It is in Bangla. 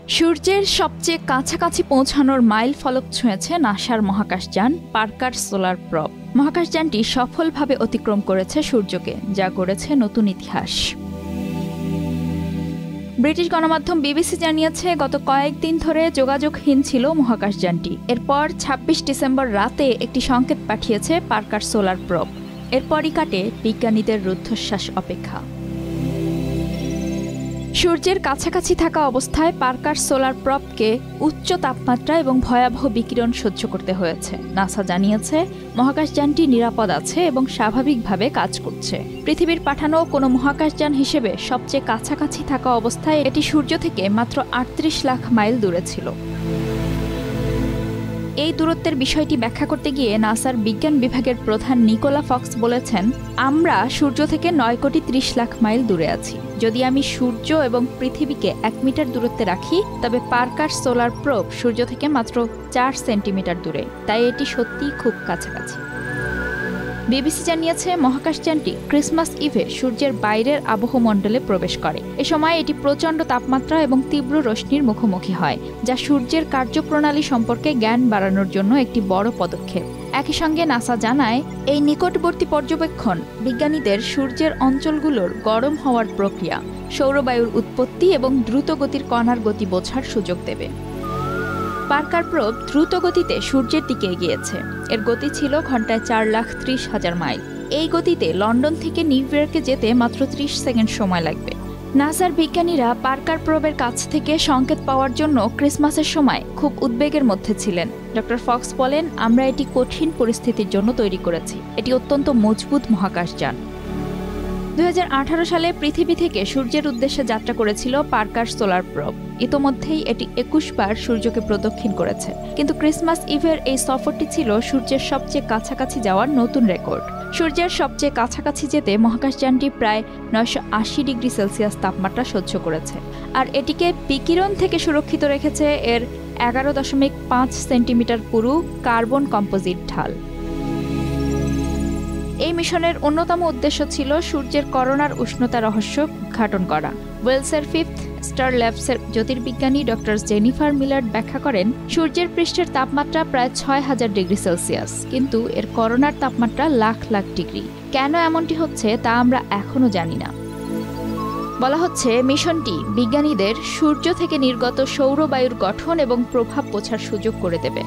সূর্যের সবচেয়ে কাছাকাছি পৌঁছানোর মাইল ফলক ছুঁয়েছে নাসার মহাকাশযান পার্কার সোলার প্রব। মহাকাশযানটি সফলভাবে অতিক্রম করেছে সূর্যকে, যা গড়েছে নতুন ইতিহাস। ব্রিটিশ গণমাধ্যম বিবিসি জানিয়েছে, গত কয়েকদিন ধরে যোগাযোগহীন ছিল মহাকাশযানটি। এরপর ২৬ ডিসেম্বর রাতে একটি সংকেত পাঠিয়েছে পার্কার সোলার প্রব। এরপরই কাটে বিজ্ঞানীদের রুদ্ধশ্বাস অপেক্ষা। সূর্যের কাছাকাছি থাকা অবস্থায় পার্কার সোলার প্রবকে উচ্চ তাপমাত্রা এবং ভয়াবহ বিকিরণ সহ্য করতে হয়েছে। নাসা জানিয়েছে, মহাকাশযানটি নিরাপদ আছে এবং স্বাভাবিকভাবে কাজ করছে। পৃথিবীর পাঠানো কোনো মহাকাশযান হিসেবে সবচেয়ে কাছাকাছি থাকা অবস্থায় এটি সূর্য থেকে মাত্র ৩৮ লাখ মাইল দূরে ছিল। এই দূরত্বের বিষয়টি ব্যাখ্যা করতে গিয়ে নাসার বিজ্ঞান বিভাগের প্রধান নিকোলা ফক্স বলেছেন, আমরা সূর্য থেকে ৯,৩০,০০,০০০ মাইল দূরে আছি। যদি আমি সূর্য এবং পৃথিবীকে ১ মিটার দূরত্বে রাখি, তবে পার্কার সোলার প্রব সূর্য থেকে মাত্র ৪ সেন্টিমিটার দূরে, তাই এটি সত্যিই খুব কাছাকাছি। বিবিসি জানিয়েছে, মহাকাশযানটি ক্রিসমাস ইভে সূর্যের বাইরের আবহমণ্ডলে প্রবেশ করে। এ সময় এটি প্রচণ্ড তাপমাত্রা এবং তীব্র রশ্মির মুখোমুখি হয়, যা সূর্যের কার্যপ্রণালী সম্পর্কে জ্ঞান বাড়ানোর জন্য একটি বড় পদক্ষেপ। একই সঙ্গে নাসা জানায়, এই নিকটবর্তী পর্যবেক্ষণ বিজ্ঞানীদের সূর্যের অঞ্চলগুলোর গরম হওয়ার প্রক্রিয়া, সৌরবায়ুর উৎপত্তি এবং দ্রুতগতির কণার গতি বোঝার সুযোগ দেবে। পার্কার প্রব দ্রুত গতিতে সূর্যের দিকে এগিয়েছে। এর গতি ছিল ঘন্টায় ৪,৩০,০০০ মাইল। এই গতিতে লন্ডন থেকে নিউ ইয়র্কে যেতে মাত্র ৩০ সেকেন্ড সময় লাগবে। নাসার বিজ্ঞানীরা পার্কার প্রবের কাছ থেকে সংকেত পাওয়ার জন্য ক্রিসমাসের সময় খুব উদ্বেগের মধ্যে ছিলেন। ডক্টর ফক্স বলেন, আমরা এটি কঠিন পরিস্থিতির জন্য তৈরি করেছি। এটি অত্যন্ত মজবুত মহাকাশযান। ২০১৮ সালে পৃথিবী থেকে সূর্যের উদ্দেশ্যে যাত্রা করেছিল পার্কার সোলার প্রব। ইতোমধ্যেই এটি ২১ বার সূর্যকে প্রদক্ষিণ করেছে। কিন্তু ক্রিসমাস ইভের এই সফরটি ছিল সূর্যের সবচেয়ে কাছাকাছি যাওয়ার নতুন রেকর্ড। সূর্যের সবচেয়ে কাছাকাছি যেতে মহাকাশযানটি প্রায় ৯৮০ ডিগ্রি সেলসিয়াস তাপমাত্রা সহ্য করেছে, আর এটিকে বিকিরণ থেকে সুরক্ষিত রেখেছে এর ১১.৫ সেন্টিমিটার পুরু কার্বন কম্পোজিট ঢাল। এই মিশনের অন্যতম উদ্দেশ্য ছিল সূর্যের করোনার উষ্ণতা রহস্য উদ্ঘাটন করা। ওয়েলসের 5th স্টার ল্যাবসের জ্যোতির্বিজ্ঞানী ডক্টর জেনিফার মিলার্ড ব্যাখ্যা করেন, সূর্যের পৃষ্ঠের তাপমাত্রা প্রায় ৬,০০০ ডিগ্রি সেলসিয়াস, কিন্তু এর করোনার তাপমাত্রা লাখ লাখ ডিগ্রি। কেন এমনটি হচ্ছে তা আমরা এখনও জানি না। বলা হচ্ছে, মিশনটি বিজ্ঞানীদের সূর্য থেকে নির্গত সৌরবায়ুর গঠন এবং প্রভাব বোঝার সুযোগ করে দেবে।